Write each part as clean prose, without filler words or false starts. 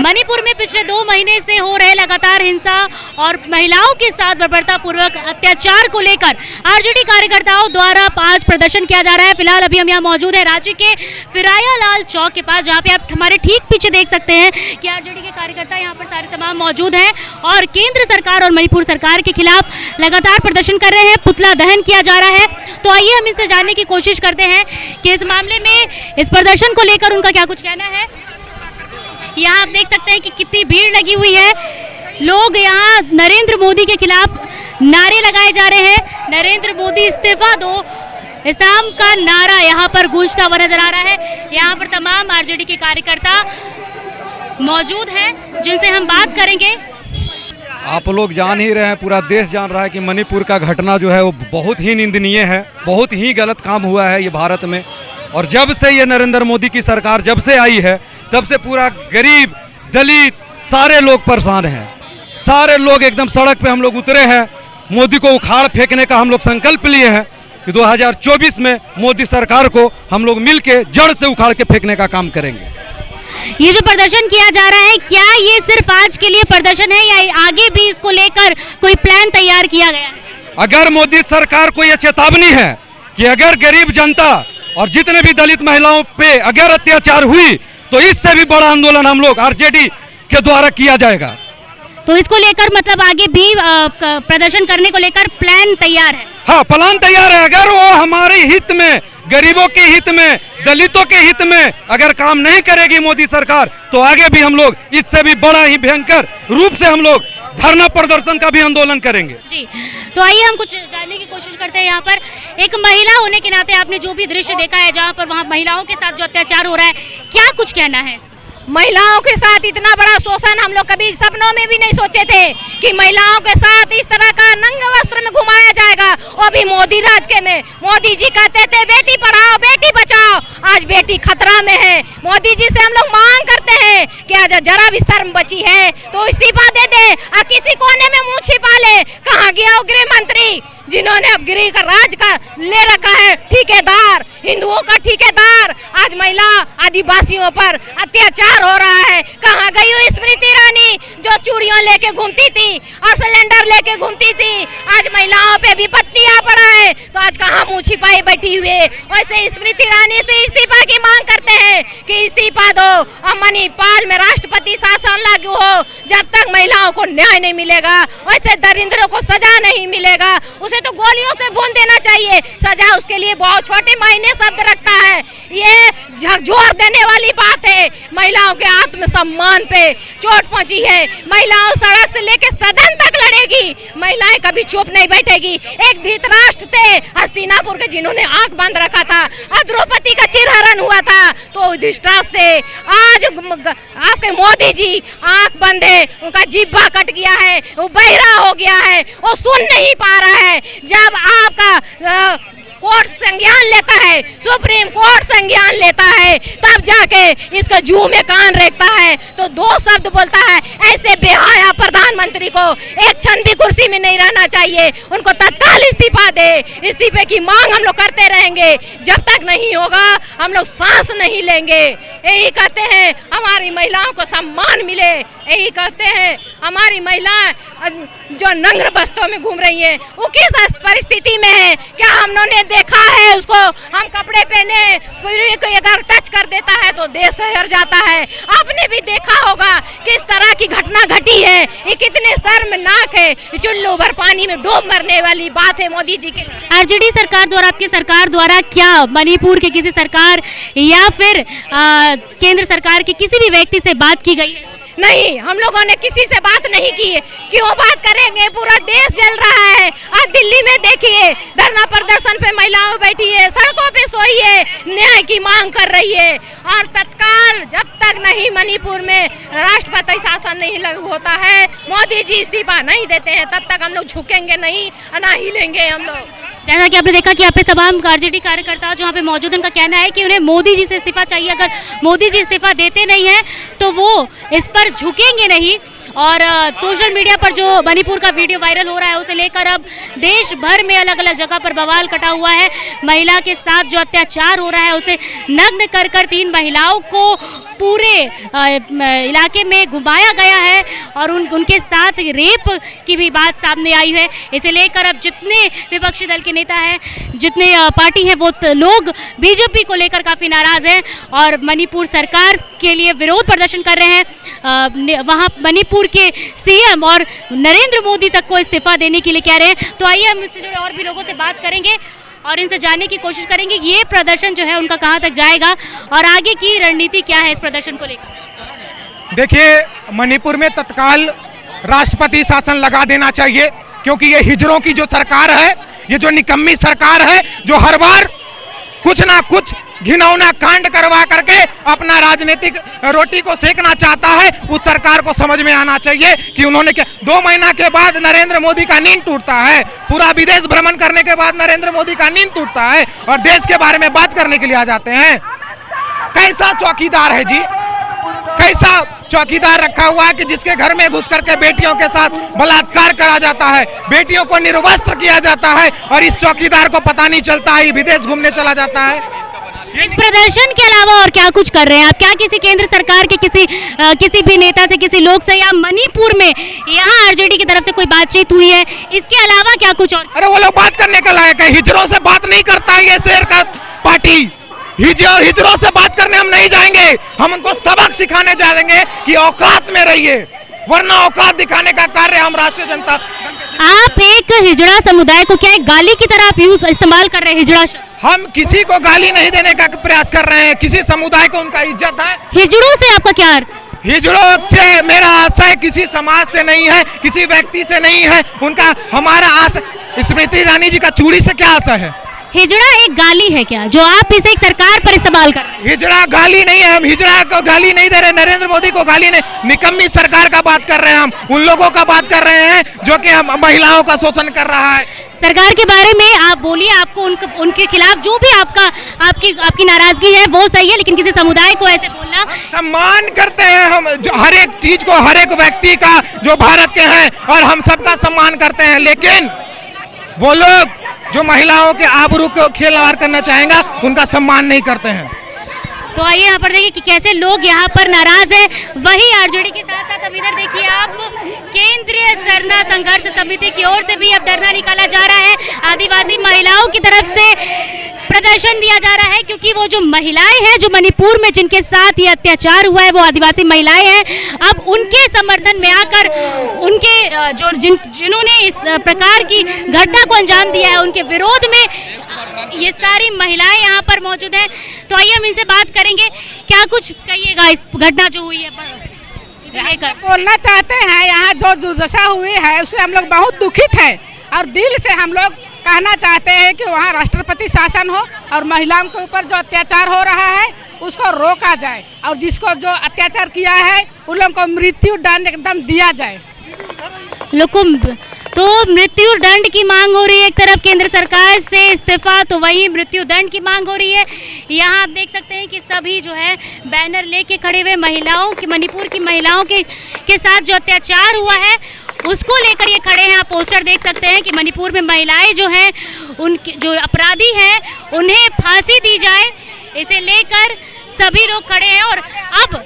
मणिपुर में पिछले 2 महीने से हो रहे लगातार हिंसा और महिलाओं के साथ बर्बरतापूर्वक अत्याचार को लेकर आरजेडी कार्यकर्ताओं द्वारा आज प्रदर्शन किया जा रहा है। फिलहाल अभी हम यहाँ मौजूद है रांची के फिराया लाल चौक के पास, जहाँ पे आप हमारे ठीक पीछे देख सकते हैं कि आरजेडी के कार्यकर्ता यहाँ पर सारे तमाम मौजूद हैं और केंद्र सरकार और मणिपुर सरकार के खिलाफ लगातार प्रदर्शन कर रहे हैं, पुतला दहन किया जा रहा है। तो आइए हम इनसे जानने की कोशिश करते हैं कि इस मामले में, इस प्रदर्शन को लेकर उनका क्या कुछ कहना है। यहाँ आप देख सकते हैं कि कितनी भीड़ लगी हुई है। लोग यहाँ नरेंद्र मोदी के खिलाफ नारे लगाए जा रहे हैं। नरेंद्र मोदी इस्तीफा दो, इस नाम का नारा यहाँ पर गूंजता हुआ नजर आ रहा है। यहाँ पर तमाम आरजेडी के कार्यकर्ता मौजूद हैं जिनसे हम बात करेंगे। आप लोग जान ही रहे हैं, पूरा देश जान रहा है कि मणिपुर का घटना जो है वो बहुत ही निंदनीय है, बहुत ही गलत काम हुआ है ये भारत में। और जब से ये नरेंद्र मोदी की सरकार जब से आई है तब से पूरा गरीब दलित सारे लोग परेशान हैं। सारे लोग एकदम सड़क पे हम लोग उतरे हैं। मोदी को उखाड़ फेंकने का हम लोग संकल्प लिए हैं कि 2024 में मोदी सरकार को हम लोग मिलके जड़ से उखाड़ के फेंकने का काम करेंगे। ये जो प्रदर्शन किया जा रहा है, क्या ये सिर्फ आज के लिए प्रदर्शन है या आगे भी इसको लेकर कोई प्लान तैयार किया गया है? अगर मोदी सरकार को यह चेतावनी है कि अगर गरीब जनता और जितने भी दलित महिलाओं पे अगर अत्याचार हुई तो इससे भी बड़ा आंदोलन हम लोग आरजेडी के द्वारा किया जाएगा। तो इसको लेकर मतलब आगे भी प्रदर्शन करने को लेकर प्लान तैयार है? हाँ, प्लान तैयार है। अगर वो हमारे हित में, गरीबों के हित में, दलितों के हित में अगर काम नहीं करेगी मोदी सरकार तो आगे भी हम लोग इससे भी बड़ा ही भयंकर रूप से हम लोग धरना प्रदर्शन का भी आंदोलन करेंगे जी। तो आइए हम कुछ जानने की कोशिश करते हैं। यहाँ पर एक महिला होने के नाते आपने जो भी दृश्य देखा है जहाँ पर वहाँ महिलाओं के साथ जो अत्याचार हो रहा है, क्या कुछ कहना है? महिलाओं के साथ इतना बड़ा शोषण हम लोग कभी सपनों में भी नहीं सोचे थे कि महिलाओं के साथ इस तरह का नंगे वस्त्र में घुमाया जाएगा। वो भी मोदी राज के में। मोदी जी कहते थे बेटी पढ़ाओ बेटी बचाओ, आज बेटी खतरा में है। मोदी जी से हम लोग मांग करते हैं कि आज जरा भी शर्म बची है तो इस्तीफा दे दे और किसी कोने में मुंह छिपा ले। कहाँ गया वो गृह मंत्री जिन्होंने अब गृह का राज का ले रखा है, ठेकेदार, हिंदुओं का ठेकेदार। आज महिला आदिवासियों पर अत्याचार हो रहा है। कहाँ गई हुई स्मृति ईरानी जो चूड़ियों लेके घूमती थी और सिलेंडर लेके घूमती थी। आज महिलाओं पे विपत्ति आ पड़ा है तो आज कहाँ मुंह छिपाई बैठी हुए। वैसे स्मृति ईरानी से इस्तीफा की मांग करते हैं कि इस्तीफा दो और मणिपुर में राष्ट्रपति शासन लागू हो। जब तक महिलाओं को न्याय नहीं मिलेगा, वैसे दरिंद्रों को सजा नहीं मिलेगा, उसे तो गोलियों से भून देना चाहिए। सजा उसके लिए बहुत छोटे मायने शब्द रखता है। ये झकझोर देने वाली बात है। महिलाओं के आत्मसम्मान पे चोट पहुंची है। महिलाओं सड़क से लेकर सदन तक लड़ेगी। महिलाएं कभी चुप नहीं बैठेगी। एक धृतराष्ट्र थे हस्तिनापुर के जिन्होंने आंख बंद रखा था और द्रौपदी का चिरहरण हुआ था तो धृतराष्ट्र थे। आज आपके मोदी जी आंख बंद है, उनका जिब्बा कट गया है, वो बहिरा हो गया है, वो सुन नहीं पा रहा है। जब आपका कोर्ट संज्ञान लेता है, सुप्रीम कोर्ट संज्ञान लेता है, तब जाके इसका जू में कान रेखता है तो 2 शब्द बोलता है। ऐसे बेहाया प्रधानमंत्री को एक क्षण भी कुर्सी में नहीं रहना चाहिए। उनको तत्काल इस्तीफा दे। इस्तीफे की मांग हम लोग करते रहेंगे। जब तक नहीं होगा हम लोग सांस नहीं लेंगे। यही कहते हैं हमारी महिलाओं को सम्मान मिले। यही कहते हैं हमारी महिलाएं जो नग्न बस्तों में घूम रही हैं वो किस परिस्थिति में है, क्या हम लोगों ने देखा है उसको? हम कपड़े पहने फिर कोई अगर टच कर देता है तो देश शहर जाता है। आपने भी देखा होगा किस तरह की घटना घटी है। ये कितने शर्मनाक है। चुल्लू भर पानी में डूब मरने वाली बात है मोदी जी के लिए। आरजेडी सरकार द्वारा, आपकी सरकार द्वारा क्या मणिपुर के किसी सरकार या फिर केंद्र सरकार के किसी भी व्यक्ति से बात की गई है? नहीं, हम लोगों ने किसी से बात नहीं की है। क्यों बात करेंगे? पूरा देश जल रहा है। आज दिल्ली में देखिए धरना प्रदर्शन पे महिलाएं बैठी है, सड़कों पे सोई है, न्याय की मांग कर रही है। और तत्काल जब तक नहीं मणिपुर में राष्ट्रपति शासन नहीं लागू होता है, मोदी जी इस्तीफा नहीं देते हैं, तब तक हम लोग झुकेंगे नहीं, ना हिलेंगे हम लोग। जैसा कि आपने देखा कि यहाँ पे तमाम आरजेडी कार्यकर्ता जो यहाँ पे मौजूद हैं, उनका कहना है कि उन्हें मोदी जी से इस्तीफा चाहिए। अगर मोदी जी इस्तीफा देते नहीं हैं तो वो इस पर झुकेंगे नहीं। और सोशल मीडिया पर जो मणिपुर का वीडियो वायरल हो रहा है उसे लेकर अब देश भर में अलग अलग जगह पर बवाल कटा हुआ है। महिला के साथ जो अत्याचार हो रहा है उसे नग्न कर 3 महिलाओं को पूरे इलाके में घुमाया गया है और उनके साथ रेप की भी बात सामने आई है। इसे लेकर अब जितने विपक्षी दल के नेता हैं, जितने पार्टी हैं, वो लोग बीजेपी को लेकर काफ़ी नाराज़ हैं और मणिपुर सरकार के लिए विरोध प्रदर्शन कर रहे हैं। वहाँ मणिपुर के सीएम और नरेंद्र मोदी तक को इस्तीफा देने के लिए कह रहे हैं। तो आइए हम इससे जुड़े और भी लोगों से बात करेंगे और इनसे जानने की कोशिश करेंगे ये प्रदर्शन जो है उनका कहाँ तक जाएगा और आगे की रणनीति क्या है इस प्रदर्शन को लेकर। देखिए, मणिपुर में तत्काल राष्ट्रपति शासन लगा देना चाहिए, क्योंकि ये हिजड़ों की जो सरकार है, ये जो निकम्मी सरकार है, जो हर बार कुछ ना कुछ घिनौना कांड करवा करके अपना राजनीतिक रोटी को सेकना चाहता है, उस सरकार को समझ में आना चाहिए कि उन्होंने क्या 2 महीना के बाद नरेंद्र मोदी का नींद टूटता है। पूरा विदेश भ्रमण करने के बाद नरेंद्र मोदी का नींद टूटता है और देश के बारे में बात करने के लिए आ जाते हैं। कैसा चौकीदार है जी, कैसा चौकीदार रखा हुआ है कि जिसके घर में घुस करके बेटियों के साथ बलात्कार करा जाता है, बेटियों को निर्वस्त्र किया जाता है और इस चौकीदार को पता नहीं चलता है, विदेश घूमने चला जाता है। इस प्रदर्शन के अलावा और क्या कुछ कर रहे हैं आप? क्या किसी केंद्र सरकार के किसी भी नेता से, किसी लोग से या मणिपुर में यहाँ आरजेडी की तरफ से कोई बातचीत हुई है? इसके अलावा क्या कुछ और? अरे वो लोग बात करने का लायक है, हिजड़ों से बात नहीं करता है ये शेर का पार्टी। हिजड़ों से बात करने हम नहीं जाएंगे, हम उनको सबक सिखाने जाएंगे कि औकात में रहिए, वरना औकात दिखाने का कार्य हम राष्ट्रीय जनता। आप एक हिजड़ा समुदाय को क्या एक गाली की तरह आप इस्तेमाल कर रहे हैं हिजड़ा शब्द? हम किसी को गाली नहीं देने का प्रयास कर रहे हैं, किसी समुदाय को उनका इज्जत है। हिजड़ों से आपका क्या अर्थ? हिजड़ों से मेरा आशय किसी समाज से नहीं है, किसी व्यक्ति से नहीं है, उनका हमारा आशय स्मृति ईरानी जी का चूड़ी से क्या आशय है? हिजड़ा एक गाली है क्या जो आप इसे एक सरकार पर इस्तेमाल कर रहे हैं? हिजड़ा गाली नहीं है, हम हिजड़ा को गाली नहीं दे रहे, नरेंद्र मोदी को गाली नहीं, निकम्मी सरकार का बात कर रहे हैं। हम उन लोगों का बात कर रहे हैं जो कि महिलाओं का शोषण कर रहा है। सरकार के बारे में आप बोलिए, आपको उनके खिलाफ जो भी आपकी नाराजगी है वो सही है, लेकिन किसी समुदाय को ऐसे बोलना। सम्मान करते हैं हम जो हर एक चीज को, हर एक व्यक्ति का जो भारत के हैं, और हम सबका सम्मान करते हैं, लेकिन वो लोग जो महिलाओं के आबरू को खिलवाड़ करना चाहेंगे उनका सम्मान नहीं करते हैं। तो आइए यहाँ पर देखिए कि कैसे लोग यहाँ पर नाराज है। वही आरजेडी के साथ साथ अब इधर देखिए आप, केंद्रीय सरना संघर्ष समिति की ओर से भी अब धरना निकाला जा रहा है। आदिवासी महिलाओं की तरफ से प्रदर्शन दिया जा रहा है, क्योंकि वो जो महिलाएं हैं जो मणिपुर में जिनके साथ ये अत्याचार हुआ है वो आदिवासी महिलाएं हैं। अब उनके समर्थन में आकर उनके जिन्होंने इस प्रकार की घटना को अंजाम दिया है उनके विरोध में ये सारी महिलाएं यहाँ पर मौजूद हैं। तो आइए हम इनसे बात करेंगे, क्या कुछ कहिएगा इस घटना जो हुई है लेकर? बोलना चाहते हैं, यहाँ जो दुर्दशा हुई है उससे हम लोग बहुत दुखित हैं और दिल से हम लोग कहना चाहते हैं कि वहाँ राष्ट्रपति शासन हो और महिलाओं के ऊपर जो अत्याचार हो रहा है उसको रोका जाए और जिसको जो अत्याचार किया है उन लोगों को मृत्यु दंड एकदम दिया जाए। तो मृत्यु दंड की मांग हो रही है एक तरफ, केंद्र सरकार से इस्तीफा, तो वही मृत्यु दंड की मांग हो रही है। यहाँ आप देख सकते हैं कि सभी जो है बैनर लेके खड़े हुए महिलाओं की, मणिपुर की महिलाओं के साथ जो अत्याचार हुआ है उसको लेकर ये खड़े हैं। आप पोस्टर देख सकते हैं कि मणिपुर में महिलाएं जो हैं उनके जो अपराधी हैं उन्हें फांसी दी जाए, इसे लेकर सभी लोग खड़े हैं। और अब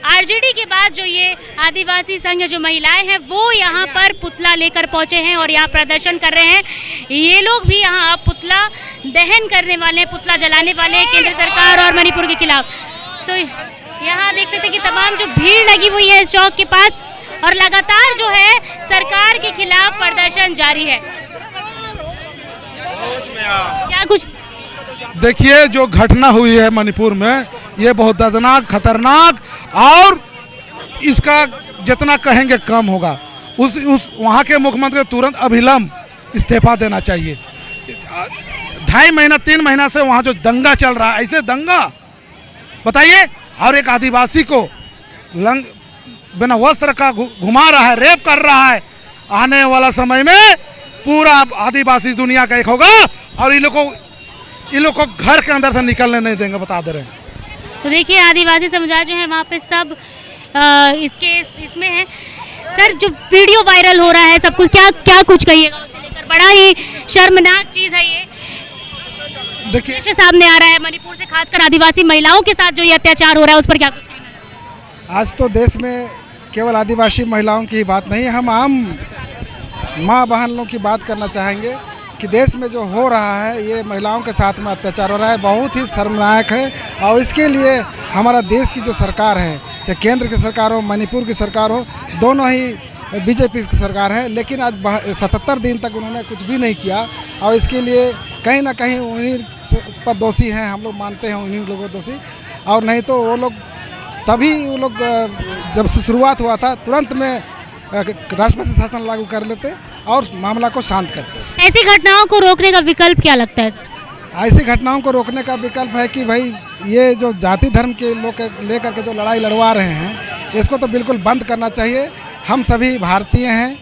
आरजेडी के बाद जो ये आदिवासी संघ जो महिलाएं हैं वो यहाँ पर पुतला लेकर पहुँचे हैं और यहाँ प्रदर्शन कर रहे हैं। ये लोग भी यहाँ पुतला दहन करने वाले, पुतला जलाने वाले हैं केंद्र सरकार और मणिपुर के खिलाफ। तो यहाँ देख सकते हैं कि तमाम जो भीड़ लगी हुई है इस चौक के पास और लगातार जो है सरकार के खिलाफ प्रदर्शन जारी है। क्या कुछ देखिए, जो घटना हुई है मणिपुर में ये बहुत दर्दनाक, खतरनाक, और इसका जितना कहेंगे कम होगा। उस वहाँ के मुख्यमंत्री को तुरंत अभिलंब इस्तीफा देना चाहिए। 2.5 महीना 3 महीना से वहाँ जो दंगा चल रहा है, ऐसे दंगा बताइए, और एक आदिवासी को बिना वस्त्र का घुमा रहा है, रेप कर रहा है। आने वाला समय में पूरा आदिवासी दुनिया का एक होगा और इन लोग को घर के अंदर से निकलने नहीं देंगे, बता दे रहे हैं। तो देखिए आदिवासी समुदाय जो है वहाँ पे सब इसमें है। सर जो वीडियो वायरल हो रहा है सब कुछ, क्या क्या कुछ कहिएगा उसे लेकर? बड़ा ही शर्मनाक चीज़ है ये, देखिए कैसे सामने आ रहा है। मणिपुर से खासकर आदिवासी महिलाओं के साथ जो ये अत्याचार हो रहा है उस पर क्या कुछ कहना है? आज तो देश में केवल आदिवासी महिलाओं की ही बात नहीं, हम आम माँ बहन लोगों की बात करना चाहेंगे कि देश में जो हो रहा है ये महिलाओं के साथ में अत्याचार हो रहा है, बहुत ही शर्मनाक है। और इसके लिए हमारा देश की जो सरकार है, चाहे केंद्र की सरकार हो, मणिपुर की सरकार हो, दोनों ही बीजेपी की सरकार है, लेकिन आज 77 दिन तक उन्होंने कुछ भी नहीं किया। और इसके लिए कहीं ना कहीं उन्हीं पर दोषी हैं, हम लोग मानते हैं उन्हीं लोगों को दोषी। और नहीं तो वो लोग तभी वो लोग जब से शुरुआत हुआ था तुरंत में राष्ट्रपति शासन लागू कर लेते और मामला को शांत करते। ऐसी घटनाओं को रोकने का विकल्प क्या लगता है सर? ऐसी घटनाओं को रोकने का विकल्प है कि भाई ये जो जाति धर्म के लोग लेकर के जो लड़ाई लड़वा रहे हैं इसको तो बिल्कुल बंद करना चाहिए। हम सभी भारतीय हैं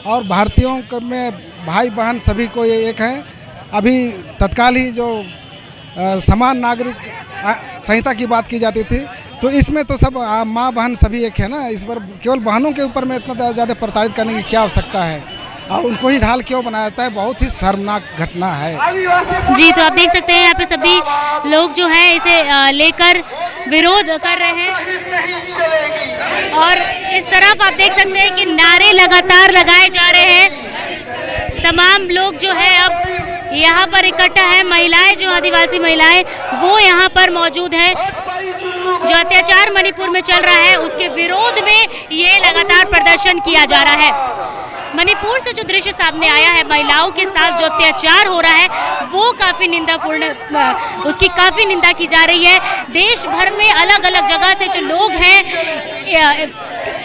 और भारतीयों में भाई बहन सभी को ये एक है। अभी तत्काल ही जो समान नागरिक संहिता की बात की जाती थी, तो इसमें तो सब माँ बहन सभी एक है ना। इस पर केवल बहनों के ऊपर में इतना ज़्यादा प्रताड़ित करने की क्या आवश्यकता है और उनको ही ढाल क्यों बनाया जाता है? बहुत ही शर्मनाक घटना है। जी, तो आप देख सकते हैं यहाँ पे सभी लोग जो हैं इसे लेकर विरोध कर रहे हैं और इस तरफ आप देख सकते हैं कि नारे लगातार लगाए जा रहे हैं। तमाम लोग जो है अब यहाँ पर इकट्ठा है। महिलाएं, जो आदिवासी महिलाएं वो यहाँ पर मौजूद है। जो अत्याचार मणिपुर में चल रहा है उसके विरोध में ये लगातार प्रदर्शन किया जा रहा है। मणिपुर से जो दृश्य सामने आया है, महिलाओं के साथ जो अत्याचार हो रहा है वो काफ़ी निंदापूर्ण, उसकी काफ़ी निंदा की जा रही है। देश भर में अलग अलग जगह से जो लोग हैं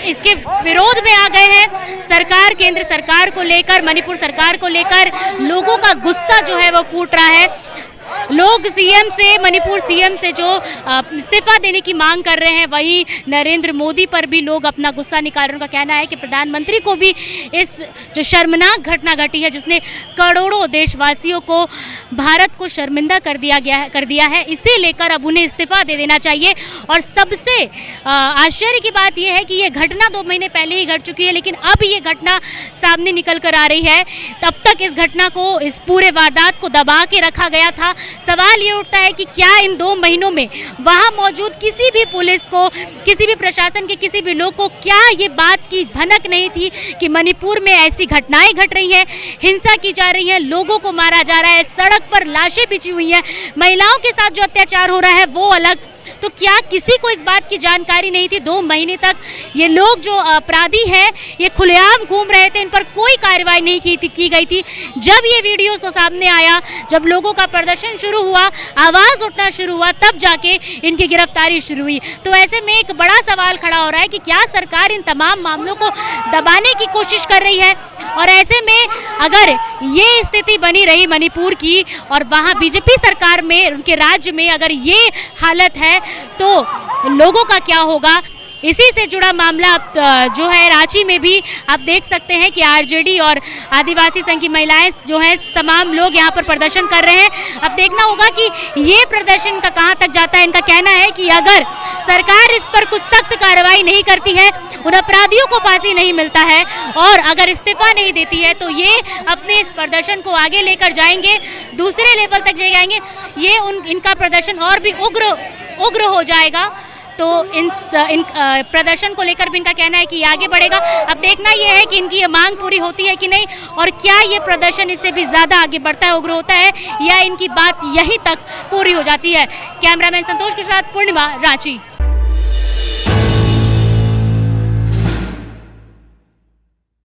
इसके विरोध में आ गए हैं। सरकार, केंद्र सरकार को लेकर, मणिपुर सरकार को लेकर लोगों का गुस्सा जो है वो फूट रहा है। लोग सीएम से, मणिपुर सीएम से जो इस्तीफा देने की मांग कर रहे हैं, वहीं नरेंद्र मोदी पर भी लोग अपना गुस्सा निकाल रहे हैं। उनका कहना है कि प्रधानमंत्री को भी इस जो शर्मनाक घटना घटी है जिसने करोड़ों देशवासियों को, भारत को शर्मिंदा कर दिया है, इसे लेकर अब उन्हें इस्तीफा दे देना चाहिए। और सबसे आश्चर्य की बात यह है कि ये घटना 2 महीने पहले ही घट चुकी है, लेकिन अब ये घटना सामने निकल कर आ रही है। तब तक इस घटना को, इस पूरे वारदात को दबा के रखा गया था। सवाल ये उठता है कि क्या इन 2 महीनों में वहां मौजूद किसी भी पुलिस को, किसी भी प्रशासन के किसी भी लोग को क्या ये बात की भनक नहीं थी कि मणिपुर में ऐसी घटनाएं घट रही हैं, हिंसा की जा रही है, लोगों को मारा जा रहा है, सड़क पर लाशें बिछी हुई हैं, महिलाओं के साथ जो अत्याचार हो रहा है वो अलग। तो क्या किसी को इस बात की जानकारी नहीं थी? 2 महीने तक ये लोग जो अपराधी हैं ये खुलेआम घूम रहे थे, इन पर कोई कार्रवाई नहीं की गई थी। जब ये वीडियो सामने आया, जब लोगों का प्रदर्शन शुरू हुआ, आवाज़ उठना शुरू हुआ, तब जाके इनकी गिरफ्तारी शुरू हुई। तो ऐसे में एक बड़ा सवाल खड़ा हो रहा है कि क्या सरकार इन तमाम मामलों को दबाने की कोशिश कर रही है? और ऐसे में अगर ये स्थिति बनी रही मणिपुर की और वहाँ बीजेपी सरकार में, उनके राज्य में अगर ये हालत है तो लोगों का क्या होगा? इसी से जुड़ा मामला जो है रांची में भी आप देख सकते हैं कि आरजेडी और आदिवासी संघ की महिलाएं जो है, तमाम लोग यहाँ पर प्रदर्शन कर रहे हैं। अब देखना होगा कि ये प्रदर्शन का कहाँ तक जाता है। इनका कहना है कि अगर सरकार इस पर कुछ सख्त कार्रवाई नहीं करती है, उन अपराधियों को फांसी नहीं मिलता है और अगर इस्तीफा नहीं देती है तो ये अपने इस प्रदर्शन को आगे लेकर जाएंगे, दूसरे लेवल तक जाएंगे। ये इनका प्रदर्शन और भी उग्र हो जाएगा। तो इन प्रदर्शन को लेकर भी इनका कहना है कि आगे बढ़ेगा। अब देखना यह है कि इनकी ये मांग पूरी होती है कि नहीं, और क्या ये प्रदर्शन इससे भी ज़्यादा आगे बढ़ता है, उग्र होता है, या इनकी बात यहीं तक पूरी हो जाती है। कैमरामैन संतोष के साथ पूर्णिमा, रांची।